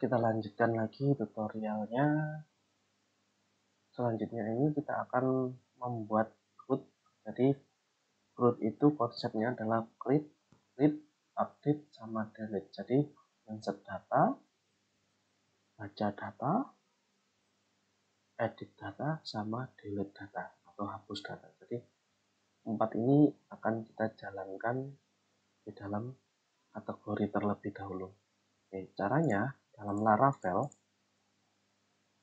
Kita lanjutkan lagi tutorialnya. Selanjutnya ini kita akan membuat root. Jadi root itu konsepnya adalah create, update, sama delete. Jadi insert data, baca data, edit data, sama delete data atau hapus data. Jadi empat ini akan kita jalankan di dalam kategori terlebih dahulu. Oke, caranya dalam Laravel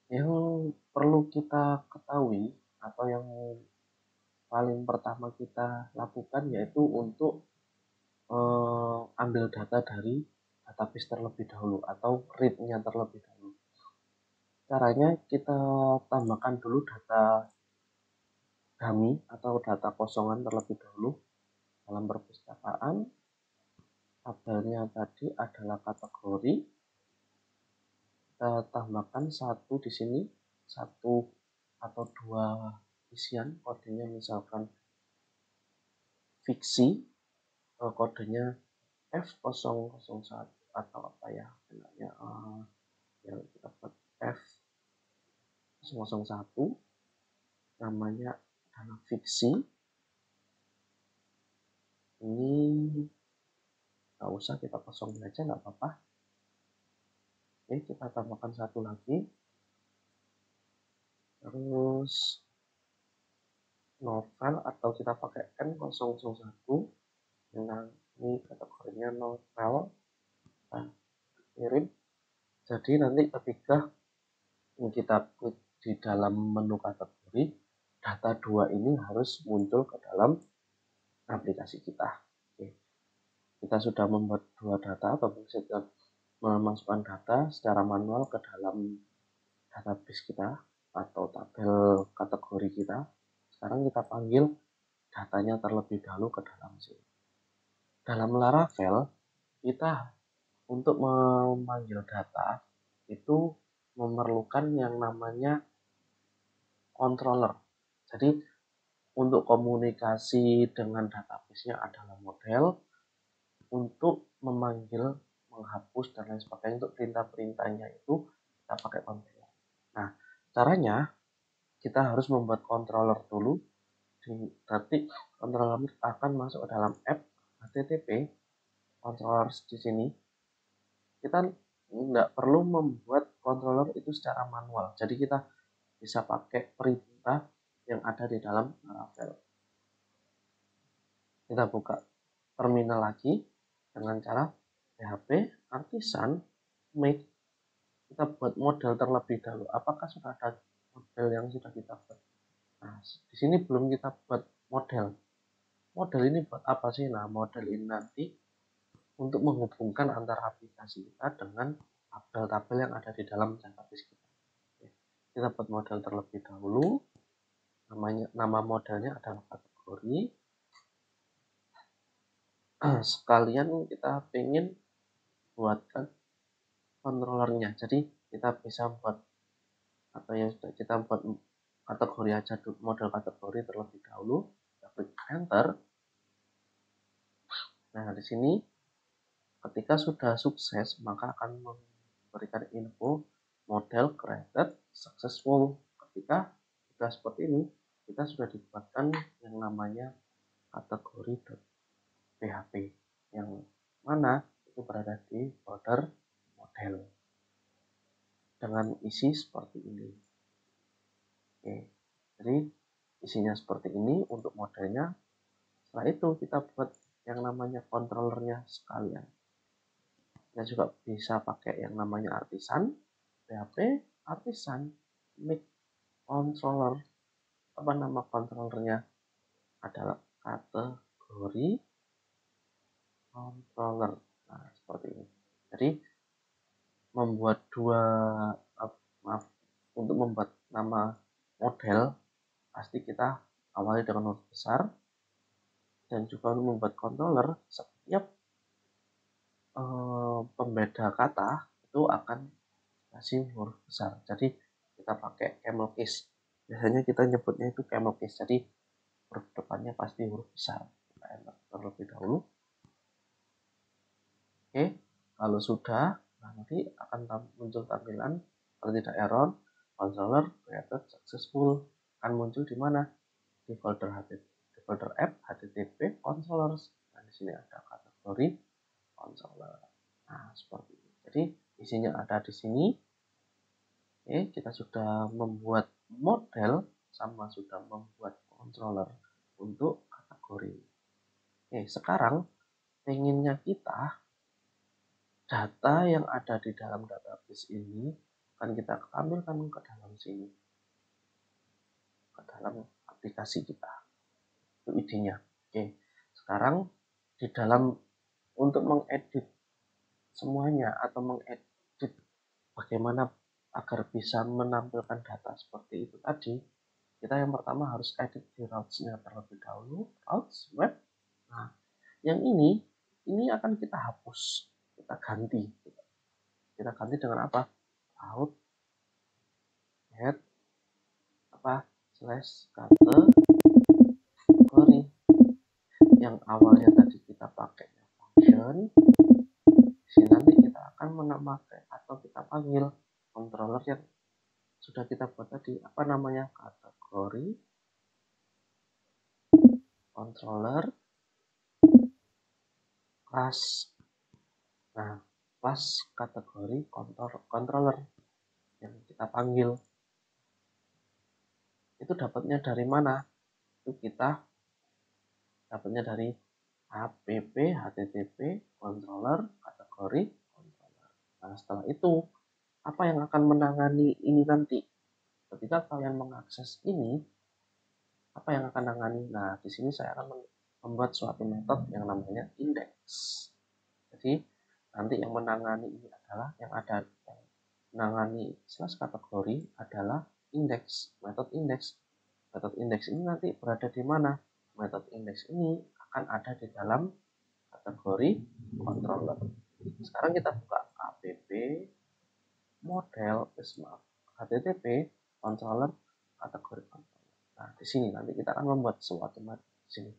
yang perlu kita ketahui atau yang paling pertama kita lakukan yaitu untuk ambil data dari database terlebih dahulu atau read-nya terlebih dahulu. Caranya kita tambahkan dulu data dummy atau data kosongan terlebih dahulu dalam perpustakaan. Tabelnya tadi adalah kategori. Kita tambahkan satu di sini, satu atau dua isian, kodenya misalkan fiksi, kodenya F001 atau apa ya, yang kita buat F001, namanya adalah fiksi. Ini nggak usah, kita kosongin aja, nggak apa-apa. Oke, kita tambahkan satu lagi, terus novel atau kita pakai N001. Nah, ini kategorinya novel. Nah, kirim. Jadi nanti ketika kita klik di dalam menu kategori, data 2 ini harus muncul ke dalam aplikasi kita. Oke. Kita sudah membuat dua data atau sudah memasukkan data secara manual ke dalam database kita atau tabel kategori kita. Sekarang kita panggil datanya terlebih dahulu ke dalam sini. Dalam Laravel, kita untuk memanggil data itu memerlukan yang namanya controller. Jadi untuk komunikasi dengan database-nya adalah model, untuk memanggil, menghapus, dan lain sebagainya, untuk perintah-perintahnya itu kita pakai controller. Nah, caranya kita harus membuat controller dulu. Nanti controller akan masuk ke dalam app HTTP controller di sini. Kita nggak perlu membuat controller itu secara manual. Jadi kita bisa pakai perintah yang ada di dalam Laravel. Kita buka terminal lagi dengan cara PHP artisan make. Kita buat model terlebih dahulu. Apakah sudah ada model yang sudah kita buat? Nah, di sini belum kita buat model. Model ini buat apa sih? Nah, model ini nanti untuk menghubungkan antara aplikasi kita dengan tabel-tabel yang ada di dalam database kita. Kita buat model terlebih dahulu. Nama modelnya adalah kategori. Sekalian kita ingin buatkan controllernya. Jadi kita bisa buat atau yang sudah kita buat kategori aja, model kategori terlebih dahulu. Kita klik enter. Nah, di sini ketika sudah sukses maka akan memberikan info model created successful. Ketika sudah seperti ini, kita sudah dibuatkan yang namanya kategori PHP yang mana itu berada di folder model dengan isi seperti ini. Oke, jadi isinya seperti ini untuk modelnya. Setelah itu kita buat yang namanya controllernya sekalian. Kita juga bisa pakai yang namanya artisan, PHP artisan make controller. Apa nama controllernya? Adalah kategori controller. Nah, seperti ini. Jadi membuat untuk membuat nama model pasti kita awali dengan huruf besar, dan juga untuk membuat controller setiap pembeda kata itu akan kasih huruf besar. Jadi kita pakai camel case. Biasanya kita nyebutnya itu camel case. Jadi huruf depannya pasti huruf besar. Kita enter terlebih dahulu. Oke, kalau sudah, nanti akan muncul tampilan kalau tidak error, controller created successful, akan muncul di mana? Di folder app http controllers. Nah, di sini ada kategori controller. Nah, seperti ini. Jadi isinya ada di sini. Oke, kita sudah membuat model sama sudah membuat controller untuk kategori. Oke, sekarang pengennya kita data yang ada di dalam database ini akan kita tampilkan ke dalam sini, ke dalam aplikasi kita. Itu idenya. Oke, sekarang di dalam untuk mengedit semuanya atau mengedit bagaimana agar bisa menampilkan data seperti itu tadi, kita yang pertama harus edit di routes-nya terlebih dahulu, routes web. Nah, yang ini akan kita hapus, kita ganti. Kita ganti dengan apa? Route head slash kategori. Yang awalnya tadi kita pakai function, sini nanti kita akan menambahkan atau kita panggil controller yang sudah kita buat tadi, apa namanya, kategori controller class. Nah, class kategori controller yang kita panggil itu dapatnya dari mana? Itu kita dapatnya dari app http controller kategori controller. Nah, setelah itu apa yang akan menangani ini nanti? Ketika kalian mengakses ini, apa yang akan menangani? Nah, di sini saya akan membuat suatu metode yang namanya index. Jadi nanti yang menangani ini adalah yang ada menangani slash kategori adalah index, metode index. Metode index ini nanti berada di mana? Metode index ini akan ada di dalam kategori controller. Sekarang kita buka app model http controller kategori controller. Nah, di sini nanti kita akan membuat suatu metode di sini.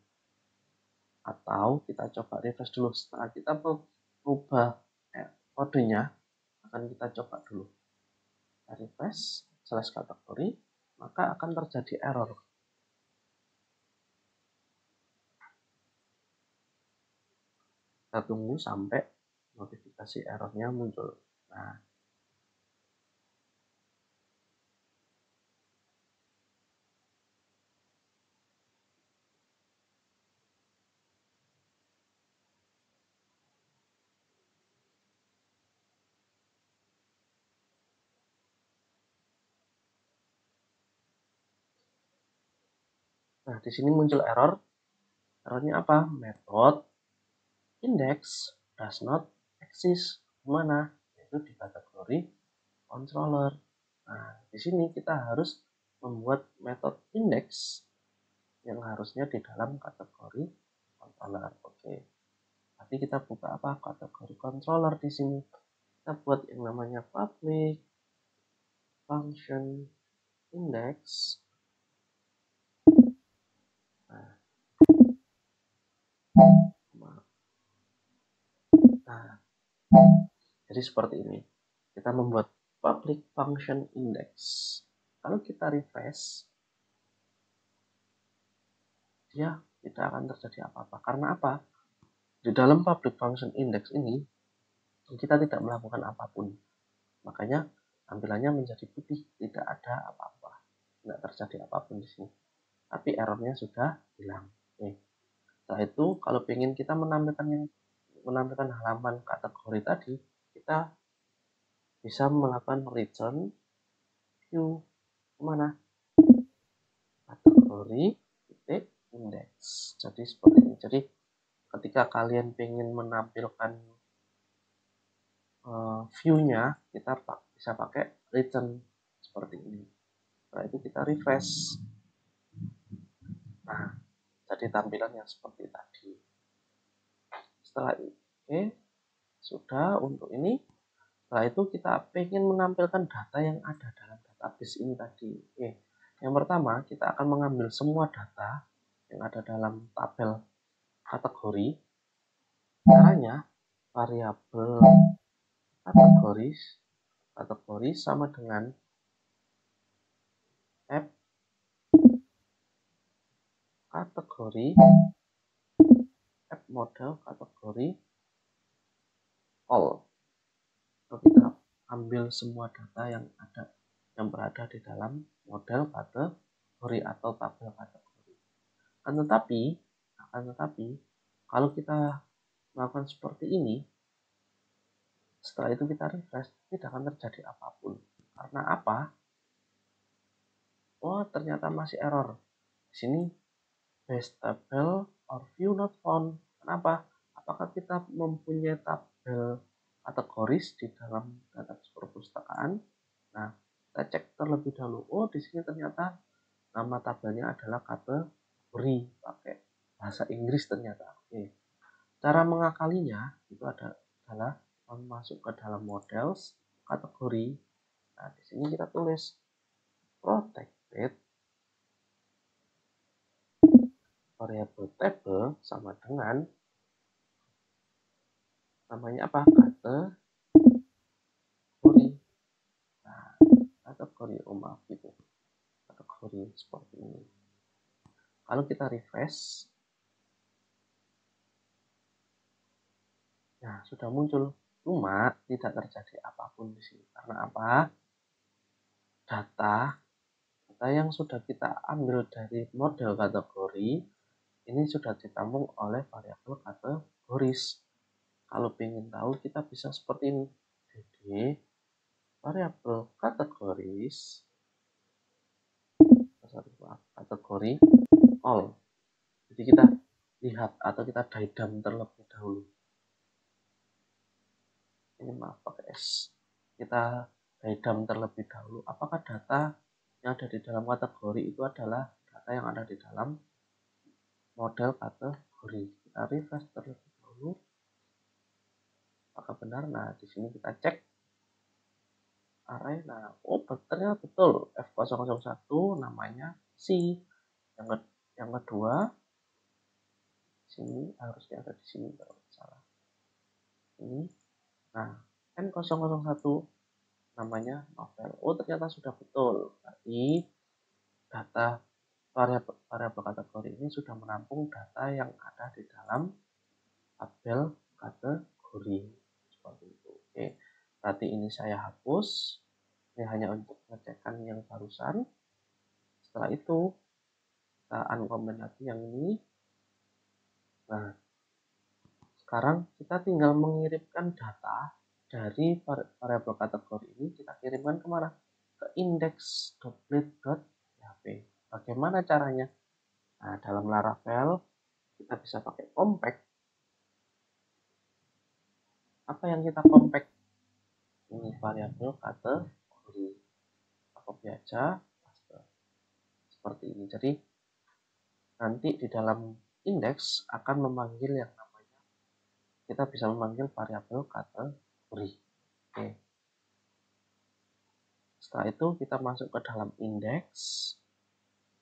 Atau kita coba refresh dulu. Setelah kita merubah kodenya, akan kita coba dulu. Kita refresh slash kategori, maka akan terjadi error. Kita tunggu sampai notifikasi errornya muncul. Nah, di sini muncul error. Errornya apa? Method index does not exist. Mana? Yaitu di kategori controller. Nah, di sini kita harus membuat metode index yang harusnya di dalam kategori controller. Oke. Nanti kita buka apa? Kategori controller di sini. Kita buat yang namanya public function index. Nah, jadi seperti ini. Kita membuat public function index. Kalau kita refresh, dia tidak akan terjadi apa-apa. Karena apa? Di dalam public function index ini, kita tidak melakukan apapun. Makanya tampilannya menjadi putih, tidak ada apa-apa. Tidak terjadi apapun di sini. Tapi errornya sudah hilang. Oke. Setelah itu, kalau ingin kita menampilkan halaman kategori tadi, kita bisa melakukan return view kemana? Kategori titik index. Jadi seperti ini. Jadi ketika kalian ingin menampilkan view-nya, kita bisa pakai return seperti ini. Setelah itu kita refresh. Nah, jadi tampilan yang seperti tadi. Setelah itu, sudah untuk ini. Setelah itu kita ingin menampilkan data yang ada dalam database ini tadi. Yang pertama kita akan mengambil semua data yang ada dalam tabel kategori. Caranya variabel kategori sama dengan app kategori app model kategori all. Lalu kita ambil semua data yang berada di dalam model kategori atau tabel kategori. Akan tetapi kalau kita melakukan seperti ini, setelah itu kita refresh, tidak akan terjadi apapun. Karena apa? Oh, ternyata masih error. Di sini base table or view not found. Kenapa? Apakah kita mempunyai tabel kategoris di dalam database perpustakaan? Nah, kita cek terlebih dahulu. Oh, di sini ternyata nama tabelnya adalah kategori, pakai bahasa Inggris ternyata. Oke. Cara mengakalinya itu adalah masuk ke dalam models kategori. Nah, di sini kita tulis protected variable table sama dengan namanya apa? Kategori. Nah, kategori maaf gitu. Kategori seperti ini. Kalau kita refresh, nah sudah muncul. Cuma tidak terjadi apapun di sini. Karena apa? Data yang sudah kita ambil dari model kategori ini sudah ditampung oleh variabel kategoris. Kalau ingin tahu kita bisa seperti ini. Jadi variabel kategoris kategori all. Jadi kita lihat atau kita diagram terlebih dahulu. Ini maaf pakai S. Kita diagram terlebih dahulu. Apakah data yang ada di dalam kategori itu adalah data yang ada di dalam model kategori? Kita refresh terlebih dahulu. Apakah benar? Nah, di sini kita cek array. Nah, oh ternyata betul. F001 namanya C. Yang kedua, sini harusnya ada di sini kalau salah. Ini. Nah, N001 namanya novel. Oh, ternyata sudah betul. Berarti data variabel kategori ini sudah menampung data yang ada di dalam tabel kategori. Seperti itu. Oke. Berarti ini saya hapus. Ini hanya untuk mengecekkan yang barusan. Setelah itu kita uncomment lagi yang ini. Nah, sekarang kita tinggal mengirimkan data dari variabel kategori ini, kita kirimkan kemana? Ke index.split.php. Bagaimana caranya? Nah, dalam Laravel kita bisa pakai compact. Apa yang kita compact? Ini variabel kategori. Copy aja, seperti ini. Jadi nanti di dalam index akan memanggil yang namanya, kita bisa memanggil variabel kategori. Oke. Setelah itu kita masuk ke dalam index,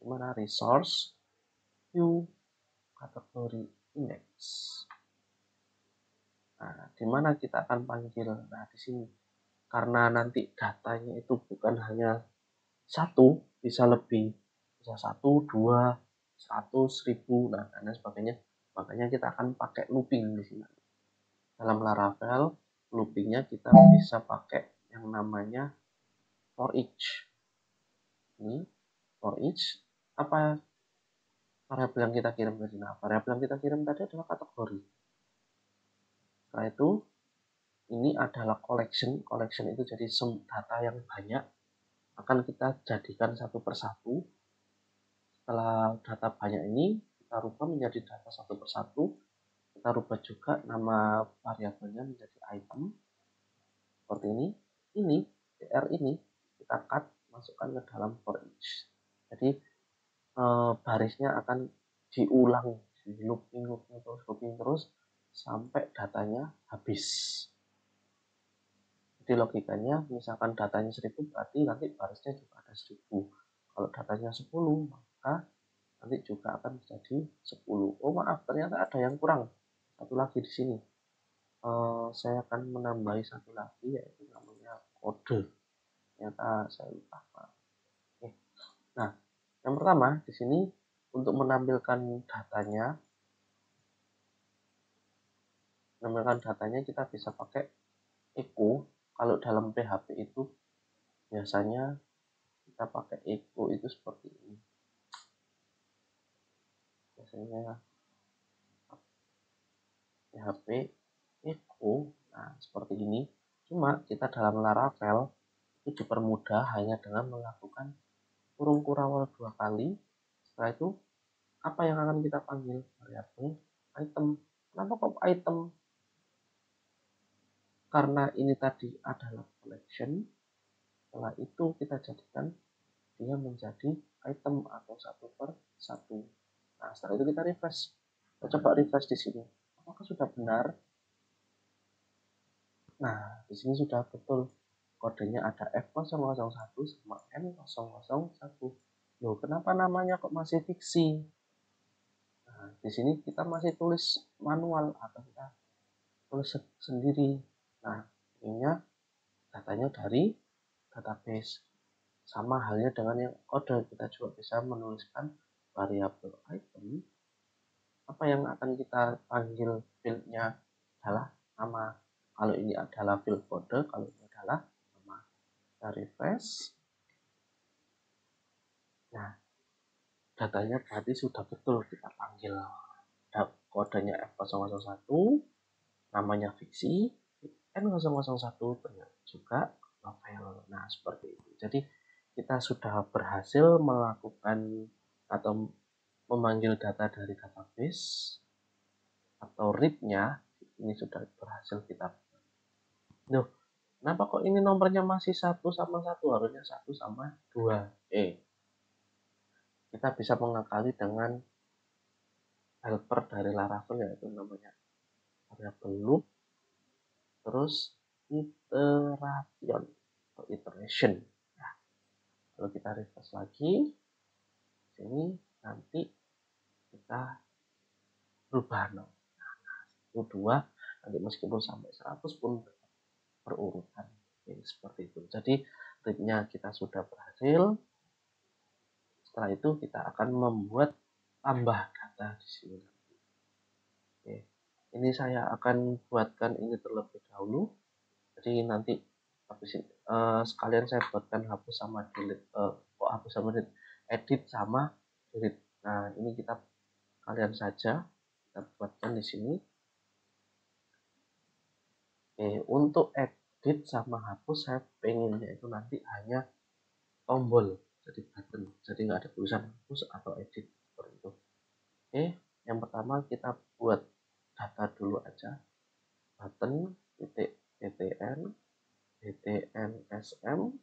dimana resource, view, kategori index. Nah, dimana kita akan panggil? Nah, di sini. Karena nanti datanya itu bukan hanya satu, bisa lebih, bisa 1, 2, 100, 1000, nah dan sebagainya. Makanya kita akan pakai looping di sini. Dalam Laravel, loopingnya kita bisa pakai yang namanya for each. Ini for each. Apa variabel yang kita kirim ke sini? Nah, variabel yang kita kirim tadi adalah kategori. Setelah itu, ini adalah collection. Collection itu jadi data yang banyak. Akan kita jadikan satu persatu. Setelah data banyak ini, kita rubah menjadi data satu persatu. Kita rubah juga nama variabelnya menjadi item. Seperti ini. Ini, tr ini, kita cut, masukkan ke dalam for each. Jadi, barisnya akan diulang, di looping terus sampai datanya habis. Jadi logikanya misalkan datanya 1000 berarti nanti barisnya juga ada 1000. Kalau datanya 10 maka nanti juga akan menjadi 10. Oh maaf, ternyata ada yang kurang. Satu lagi di sini. saya akan menambahi satu lagi, yaitu namanya kode. Ternyata saya lupa. Oke. Nah, yang pertama di sini untuk menampilkan datanya kita bisa pakai echo. Kalau dalam PHP itu biasanya kita pakai echo itu seperti ini. Biasanya PHP echo, nah seperti ini. Cuma kita dalam Laravel itu dipermudah hanya dengan melakukan kurung kurawal 2 kali. Setelah itu apa yang akan kita panggil? Variabel item. Kenapa kok item? Karena ini tadi adalah collection. Setelah itu kita jadikan dia menjadi item atau 1/1. Nah, setelah itu kita refresh. Kita coba refresh di sini. Apakah sudah benar? Nah, di sini sudah betul. Kodenya ada F001 sama N001. Loh, kenapa namanya kok masih fiksi? Nah, di sini kita masih tulis manual atau kita tulis sendiri. Nah, ininya datanya dari database. Sama halnya dengan yang kode, kita juga bisa menuliskan variabel item. Apa yang akan kita panggil fieldnya adalah nama. Kalau ini adalah field kode, kalau ini adalah nama. Kita refresh. Nah, datanya berarti sudah betul kita panggil. Kodenya F001, namanya fiksi, N001 ternyata juga novel. Nah, seperti itu. Jadi kita sudah berhasil melakukan atau memanggil data dari database atau read-nya. Ini sudah berhasil kita. Loh, kenapa kok ini nomornya masih 1/1? Harusnya 1/2. Kita bisa mengakali dengan helper dari Laravel, yaitu namanya variable loop, terus iteration atau iteration. Nah, kalau kita refresh lagi, sini nanti kita berubah itu 2, nanti meskipun sampai 100 pun berurutan. Jadi seperti itu. Jadi read-nya kita sudah berhasil. Setelah itu kita akan membuat tambah data di sini. Oke. Ini saya akan buatkan ini terlebih dahulu. Jadi nanti habis ini, sekalian saya buatkan hapus sama delete, hapus sama delete, edit sama delete. Nah, ini kita kalian saja kita buatkan di sini. Oke, untuk edit sama hapus saya pengennya itu nanti hanya tombol, jadi button, jadi nggak ada tulisan hapus atau edit seperti itu. Oke, yang pertama kita buat data dulu aja, button titik btn btn sm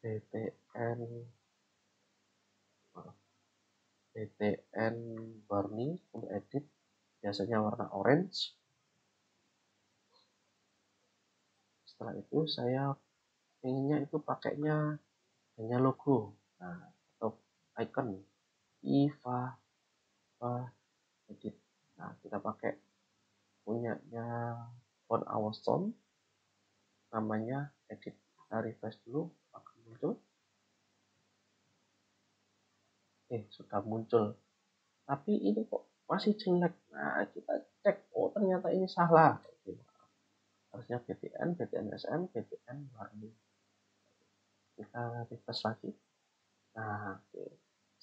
btn btn warning untuk edit, biasanya warna orange. Setelah itu saya inginnya itu pakainya hanya logo, nah, atau icon iva edit. Nah, kita pakai punyanya Font Awesome, namanya edit. Kita refresh dulu, akan muncul. Sudah muncul, tapi ini kok masih jelek. Nah, kita cek, oh ternyata ini salah. Harusnya btn sm btn warning. Kita refresh lagi. Nah,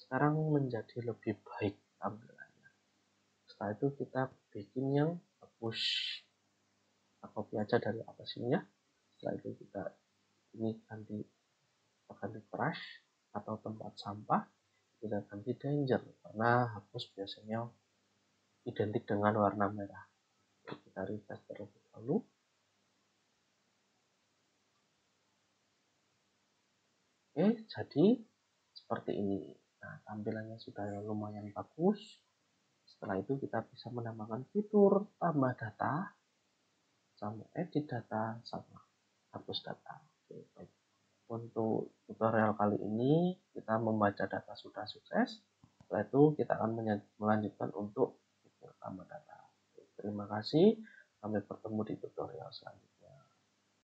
sekarang menjadi lebih baik tampilannya. Setelah itu kita bikin yang push, copy aja dari atas sini ya. Setelah itu kita ini ganti trash atau tempat sampah, kita ganti danger karena hapus biasanya identik dengan warna merah. Kita refresh terlebih dahulu. Jadi seperti ini. Nah, tampilannya sudah lumayan bagus. Setelah itu kita bisa menambahkan fitur tambah data, sama edit data, sama hapus data. Oke, baik. Untuk tutorial kali ini kita membaca data sudah sukses. Setelah itu kita akan melanjutkan untuk fitur tambah data. Oke, terima kasih. Sampai bertemu di tutorial selanjutnya.